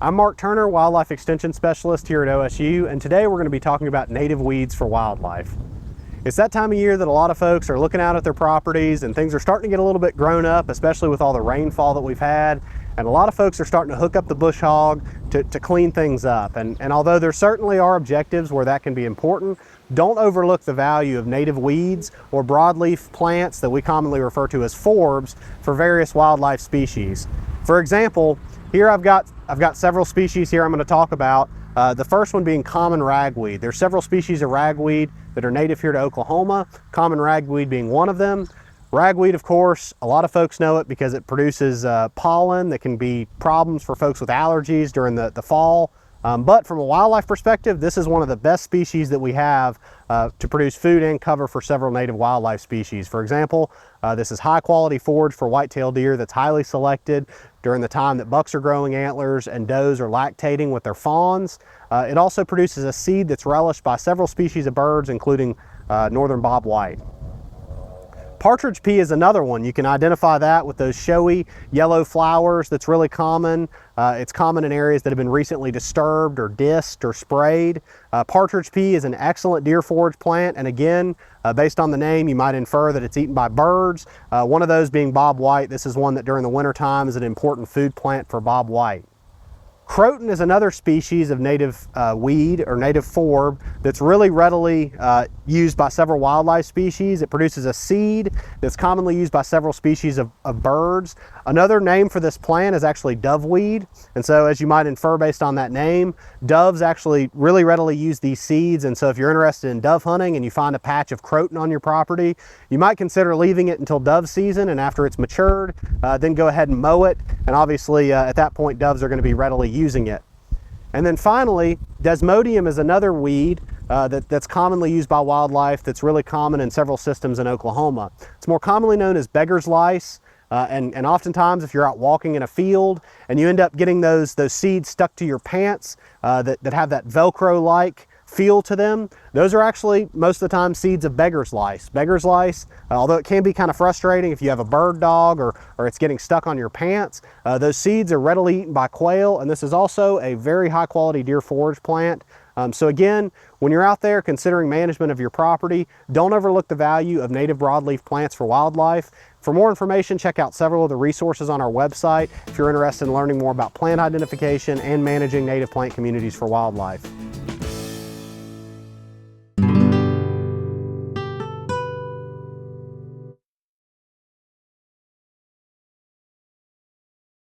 I'm Mark Turner, Wildlife Extension Specialist here at OSU, and today we're going to be talking about native weeds for wildlife. It's that time of year that a lot of folks are looking out at their properties and things are starting to get a little bit grown up, especially with all the rainfall that we've had. And a lot of folks are starting to hook up the bush hog to clean things up. And although there certainly are objectives where that can be important, don't overlook the value of native weeds or broadleaf plants that we commonly refer to as forbs for various wildlife species. For example, here I've got several species here I'm going to talk about. The first one being common ragweed. There's several species of ragweed that are native here to Oklahoma, common ragweed being one of them. Ragweed, of course, a lot of folks know it because it produces pollen that can be problems for folks with allergies during the fall. But from a wildlife perspective, this is one of the best species that we have to produce food and cover for several native wildlife species. For example, this is high quality forage for white-tailed deer that's highly selected during the time that bucks are growing antlers and does are lactating with their fawns. It also produces a seed that's relished by several species of birds, including northern bobwhite. Partridge pea is another one. You can identify that with those showy yellow flowers that's really common. It's common in areas that have been recently disturbed or disked or sprayed. Partridge pea is an excellent deer forage plant, and again, based on the name, you might infer that it's eaten by birds. One of those being bobwhite. This is one that during the winter time is an important food plant for bobwhite. Croton is another species of native weed or native forb that's really readily used by several wildlife species. It produces a seed that's commonly used by several species of birds. Another name for this plant is actually doveweed. And so as you might infer based on that name, doves actually really readily use these seeds. And so if you're interested in dove hunting and you find a patch of croton on your property, you might consider leaving it until dove season, and after it's matured, then go ahead and mow it. And obviously at that point, doves are going to be readily using it. And then finally, Desmodium is another weed that's commonly used by wildlife that's really common in several systems in Oklahoma. It's more commonly known as Beggars Lice. And oftentimes if you're out walking in a field and you end up getting those seeds stuck to your pants that have that Velcro-like feel to them, those are actually most of the time seeds of Beggars Lice. Beggars Lice, although it can be kind of frustrating if you have a bird dog or it's getting stuck on your pants, those seeds are readily eaten by quail, and this is also a very high quality deer forage plant. So again, when you're out there considering management of your property, don't overlook the value of native broadleaf plants for wildlife. For more information, check out several of the resources on our website if you're interested in learning more about plant identification and managing native plant communities for wildlife.